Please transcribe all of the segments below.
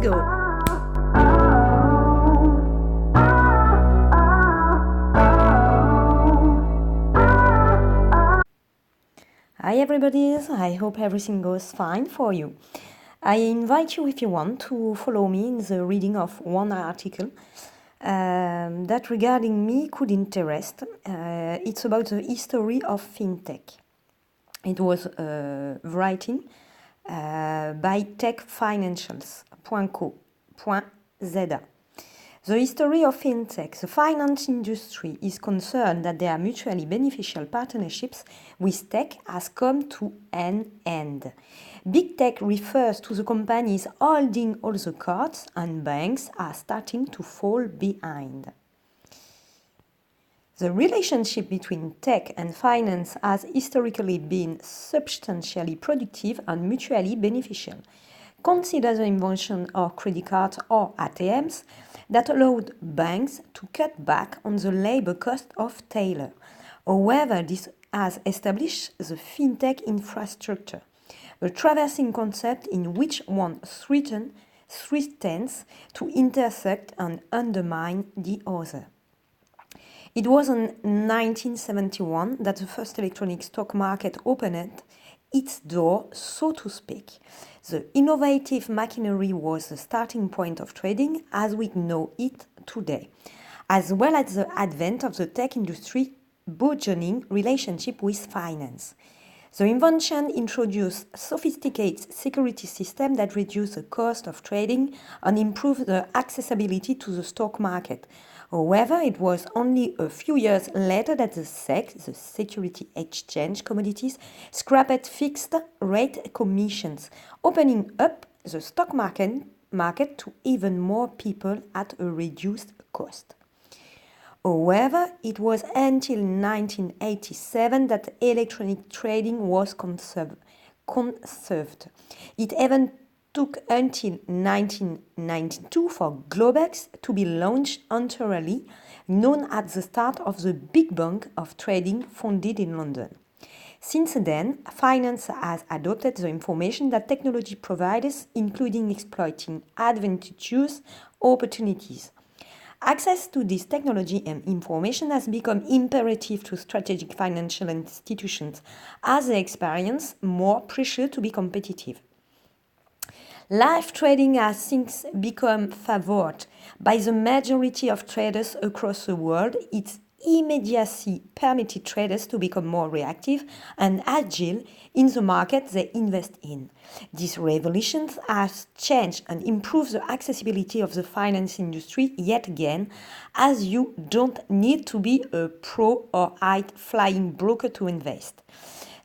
go! Hi everybody, I hope everything goes fine for you. I invite you, if you want, to follow me in the reading of one article that regarding me could interest. It's about the history of fintech. It was writing by techfinancials.co.za. The history of fintech, the finance industry, is concerned that their mutually beneficial partnerships with tech has come to an end. Big tech refers to the companies holding all the cards, and banks are starting to fall behind. The relationship between tech and finance has historically been substantially productive and mutually beneficial. Consider the invention of credit cards or ATMs that allowed banks to cut back on the labor cost of teller. However, this has established the fintech infrastructure, a traversing concept in which one threatens to intersect and undermine the other. It was in 1971 that the first electronic stock market opened its door, so to speak. The innovative machinery was the starting point of trading as we know it today, as well as the advent of the tech industry burgeoning relationship with finance. The invention introduced sophisticated security systems that reduce the cost of trading and improve the accessibility to the stock market. However, it was only a few years later that the SEC, the Security Exchange Commodities, scrapped fixed rate commissions, opening up the stock market to even more people at a reduced cost. However, it was until 1987 that electronic trading was conserved. It even took until 1992 for Globex to be launched entirely, known as the start of the big bank of trading founded in London. Since then, finance has adopted the information that technology provides, including exploiting advantageous opportunities. Access to this technology and information has become imperative to strategic financial institutions as they experience more pressure to be competitive. Live trading has since become favored by the majority of traders across the world. Its immediacy permitted traders to become more reactive and agile in the market they invest in. This revolution has changed and improved the accessibility of the finance industry yet again, as you don't need to be a pro or high-flying broker to invest.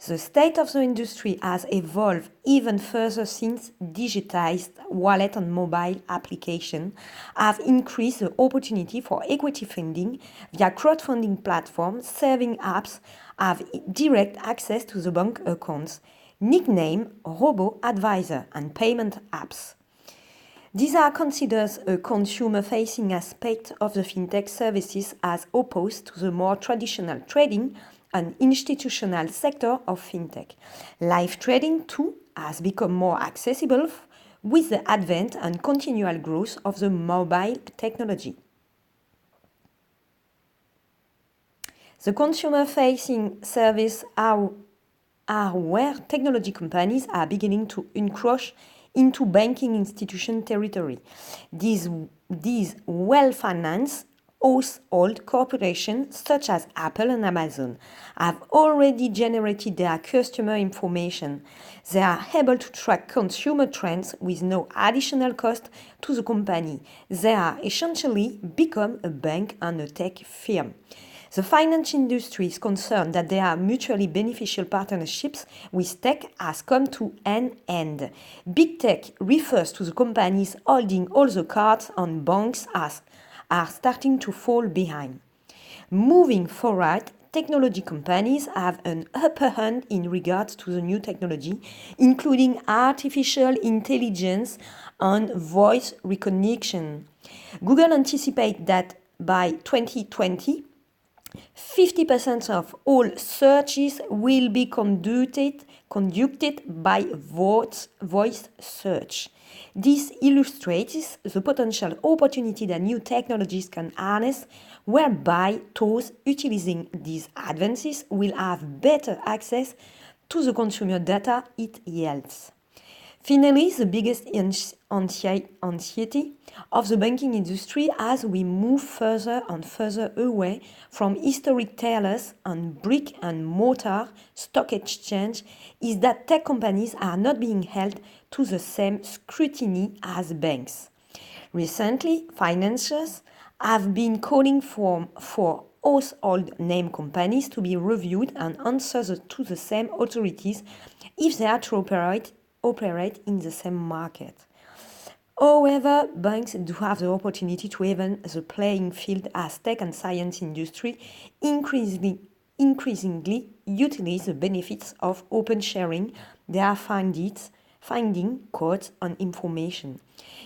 The state of the industry has evolved even further since digitized wallet and mobile applications have increased the opportunity for equity funding via crowdfunding platforms. Saving apps have direct access to the bank accounts, nicknamed robo-advisor, and payment apps. These are considered a consumer-facing aspect of the fintech services as opposed to the more traditional trading and institutional sector of fintech. Live trading, too, has become more accessible with the advent and continual growth of the mobile technology. The consumer-facing services are where technology companies are beginning to encroach into banking institution territory. These well-financed household corporations such as Apple and Amazon have already generated their customer information. They are able to track consumer trends with no additional cost to the company. They are essentially become a bank and a tech firm. The finance industry is concerned that their mutually beneficial partnerships with tech has come to an end. Big tech refers to the companies holding all the cards, and banks are starting to fall behind. Moving forward, technology companies have an upper hand in regards to the new technology, including artificial intelligence and voice recognition. Google anticipates that by 2020, 50% of all searches will be conducted by voice search. This illustrates the potential opportunity that new technologies can harness, whereby those utilizing these advances will have better access to the consumer data it yields. Finally, the biggest anxiety of the banking industry as we move further and further away from historic tellers and brick and mortar stock exchange is that tech companies are not being held to the same scrutiny as banks. Recently, financiers have been calling for household name companies to be reviewed and answer to the same authorities if they are to operate in the same market. However, banks do have the opportunity to even the playing field as tech and science industry increasingly utilize the benefits of open sharing. They are finding codes on information.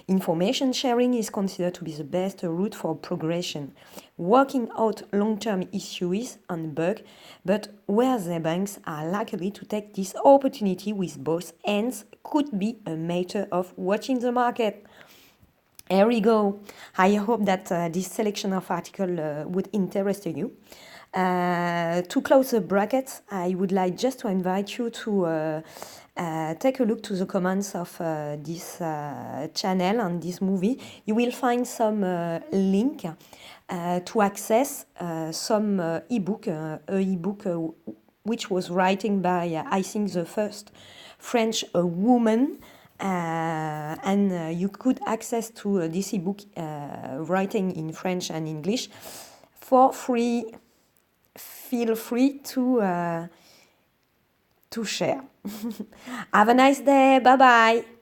Information sharing is considered to be the best route for progression, working out long-term issues and bugs, but where the banks are likely to take this opportunity with both hands could be a matter of watching the market. Here we go. I hope that this selection of articles would interest you. To close the bracket, I would like just to invite you to take a look to the comments of this channel and this movie. You will find some link to access some ebook, which was written by, I think, the first French woman. And you could access to this ebook writing in French and English for free. Feel free to share. Have a nice day. Bye bye.